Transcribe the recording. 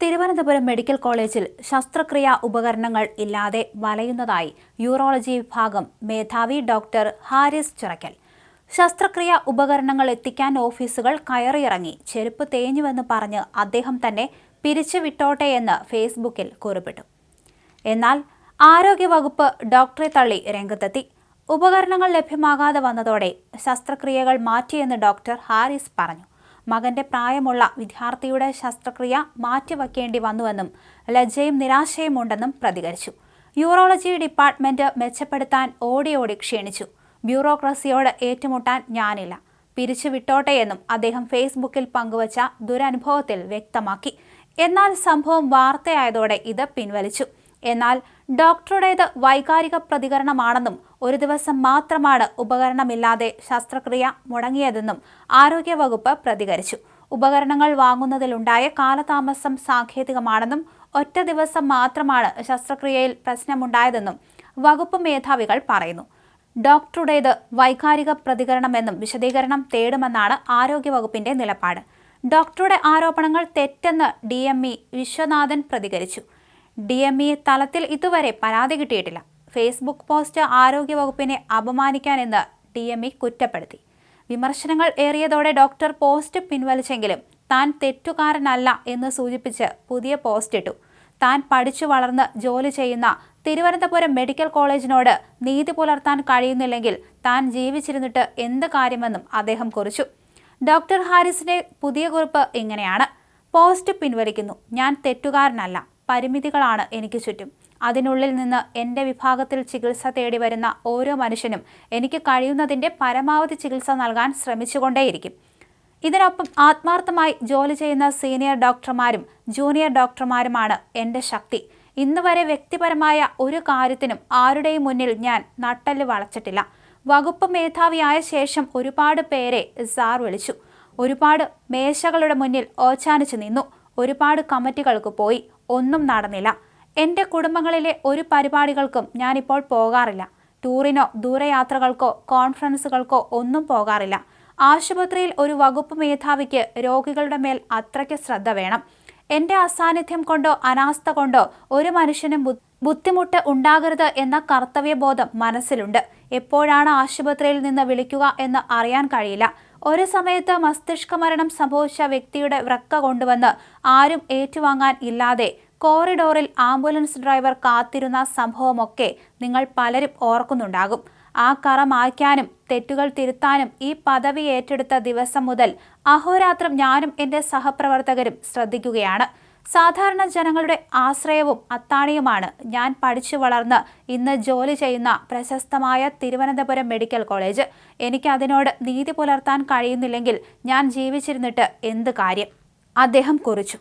Thiruvananthapuram medical കോളേജിൽ ശസ്ത്രക്രിയാ ഉപകരണങ്ങൾ ഇല്ലാതെ വലയുന്നതായി യൂറോളജി വിഭാഗം മേധാവി ഡോക്ടർ ഹാരിസ് ചിറക്കൽ. ശസ്ത്രക്രിയാ ഉപകരണങ്ങൾ എത്തിക്കാൻ ഓഫീസുകൾ കയറിയിറങ്ങി ചെരുപ്പ് തേഞ്ഞുവെന്ന് പറഞ്ഞ് അദ്ദേഹം തന്നെ പിരിച്ചുവിട്ടോട്ടെയെന്ന് ഫേസ്ബുക്കിൽ കുറിപ്പിട്ടു. എന്നാൽ ആരോഗ്യവകുപ്പ് ഡോക്ടറെ തള്ളി രംഗത്തെത്തി. ഉപകരണങ്ങൾ ലഭ്യമാകാതെ വന്നതോടെ ശസ്ത്രക്രിയകൾ മാറ്റിയെന്ന് ഡോക്ടർ ഹാരിസ് പറഞ്ഞു. മകന്റെ പ്രായമുള്ള വിദ്യാർത്ഥിയുടെ ശസ്ത്രക്രിയ മാറ്റിവെക്കേണ്ടി വന്നുവെന്നും ലജ്ജയും നിരാശയും ഉണ്ടെന്നും പ്രതികരിച്ചു. യൂറോളജി ഡിപ്പാർട്ട്മെന്റ് മെച്ചപ്പെടുത്താൻ ഓടി ക്ഷീണിച്ചു. ബ്യൂറോക്രസിയോട് ഏറ്റുമുട്ടാൻ ഞാനില്ല, പിരിച്ചുവിട്ടോട്ടെയെന്നും അദ്ദേഹം ഫേസ്ബുക്കിൽ പങ്കുവച്ച ദുരനുഭവത്തിൽ വ്യക്തമാക്കി. എന്നാൽ സംഭവം വാർത്തയായതോടെ ഇത് പിൻവലിച്ചു. എന്നാൽ ഡോക്ടറുടേത് വൈകാരിക പ്രതികരണമാണെന്നും ഒരു ദിവസം മാത്രമാണ് ഉപകരണമില്ലാതെ ശസ്ത്രക്രിയ മുടങ്ങിയതെന്നും ആരോഗ്യവകുപ്പ് പ്രതികരിച്ചു. ഉപകരണങ്ങൾ വാങ്ങുന്നതിലുണ്ടായ കാലതാമസം സാങ്കേതികമാണെന്നും ഒറ്റ ദിവസം മാത്രമാണ് ശസ്ത്രക്രിയയിൽ പ്രശ്നമുണ്ടായതെന്നും വകുപ്പ് മേധാവികൾ പറയുന്നു. ഡോക്ടറുടേത് വൈകാരിക പ്രതികരണമെന്നും വിശദീകരണം തേടുമെന്നാണ് ആരോഗ്യവകുപ്പിന്റെ നിലപാട്. ഡോക്ടറുടെ ആരോപണങ്ങൾ തെറ്റെന്ന് DME വിശ്വനാഥൻ പ്രതികരിച്ചു. DME തലത്തിൽ ഇതുവരെ പരാതി കിട്ടിയിട്ടില്ല. ഫേസ്ബുക്ക് പോസ്റ്റ് ആരോഗ്യവകുപ്പിനെ അപമാനിക്കാനെന്ന് DME കുറ്റപ്പെടുത്തി. വിമർശനങ്ങൾ ഏറിയതോടെ ഡോക്ടർ പോസ്റ്റ് പിൻവലിച്ചെങ്കിലും താൻ തെറ്റുകാരനല്ല എന്ന് സൂചിപ്പിച്ച് പുതിയ പോസ്റ്റ് ഇട്ടു. താൻ പഠിച്ചു വളർന്ന് ജോലി ചെയ്യുന്ന തിരുവനന്തപുരം മെഡിക്കൽ കോളേജിനോട് നീതി പുലർത്താൻ കഴിയുന്നില്ലെങ്കിൽ താൻ ജീവിച്ചിരുന്നിട്ട് എന്ത് കാര്യമെന്നും അദ്ദേഹം കുറിച്ചു. ഡോക്ടർ ഹാരിസിന്റെ പുതിയ കുറിപ്പ് ഇങ്ങനെയാണ്: പോസ്റ്റ് പിൻവലിക്കുന്നു. ഞാൻ തെറ്റുകാരനല്ല. പരിമിതികളാണ് എനിക്ക് ചുറ്റും. അതിനുള്ളിൽ നിന്ന് എൻ്റെ വിഭാഗത്തിൽ ചികിത്സ തേടി വരുന്ന ഓരോ മനുഷ്യനും എനിക്ക് കഴിയുന്നതിൻ്റെ പരമാവധി ചികിത്സ നൽകാൻ ശ്രമിച്ചുകൊണ്ടേയിരിക്കും. ഇതിനൊപ്പം ആത്മാർത്ഥമായി ജോലി ചെയ്യുന്ന സീനിയർ ഡോക്ടർമാരും ജൂനിയർ ഡോക്ടർമാരുമാണ് എൻ്റെ ശക്തി. ഇന്ന് വരെ വ്യക്തിപരമായ ഒരു കാര്യത്തിനും ആരുടെയും മുന്നിൽ ഞാൻ നട്ടെല്ല് വളച്ചിട്ടില്ല. വകുപ്പ് മേധാവിയായ ശേഷം ഒരുപാട് പേരെ സാർ വിളിച്ചു. ഒരുപാട് മേശകളുടെ മുന്നിൽ ഓച്ചാനിച്ചു നിന്നു. ഒരുപാട് കമ്മിറ്റികൾക്ക് പോയി. ഒന്നും നടന്നില്ല. എൻ്റെ കുടുംബങ്ങളിലെ ഒരു പരിപാടികൾക്കും ഞാനിപ്പോൾ പോകാറില്ല. ടൂറിനോ ദൂരയാത്രകൾക്കോ കോൺഫറൻസുകൾക്കോ ഒന്നും പോകാറില്ല. ആശുപത്രിയിൽ ഒരു വകുപ്പ് മേധാവിക്ക് രോഗികളുടെ മേൽ അത്രയ്ക്ക് ശ്രദ്ധ വേണം. എൻ്റെ അസാന്നിധ്യം കൊണ്ടോ അനാസ്ഥ കൊണ്ടോ ഒരു മനുഷ്യനും ബുദ്ധിമുട്ട് ഉണ്ടാകരുത് എന്ന കർത്തവ്യബോധം മനസ്സിലുണ്ട്. എപ്പോഴാണ് ആശുപത്രിയിൽ നിന്ന് വിളിക്കുക എന്ന് അറിയാൻ കഴിയില്ല. ഒരു സമയത്ത് മസ്തിഷ്ക മരണം സംഭവിച്ച വ്യക്തിയുടെ വൃക്ക കൊണ്ടുവന്ന് ആരും ഏറ്റുവാങ്ങാൻ ഇല്ലാതെ കോറിഡോറിൽ ആംബുലൻസ് ഡ്രൈവർ കാത്തിരുന്ന സംഭവമൊക്കെ നിങ്ങൾ പലരും ഓർക്കുന്നുണ്ടാകും. ആ കറ മായ്ക്കാനും തെറ്റുകൾ തിരുത്താനും ഈ പദവി ഏറ്റെടുത്ത ദിവസം മുതൽ അഹോരാത്രം ഞാനും എൻ്റെ സഹപ്രവർത്തകരും ശ്രദ്ധിക്കുകയാണ്. സാധാരണ ജനങ്ങളുടെ ആശ്രയവും അത്താണിയുമാണ് ഞാൻ പഠിച്ചു വളർന്ന് ഇന്ന് ജോലി ചെയ്യുന്ന പ്രശസ്തമായ തിരുവനന്തപുരം മെഡിക്കൽ കോളേജ്. എനിക്ക് അതിനോട് നീതി പുലർത്താൻ കഴിയുന്നില്ലെങ്കിൽ ഞാൻ ജീവിച്ചിരുന്നിട്ട് എന്ത് കാര്യം, അദ്ദേഹം കുറിച്ചു.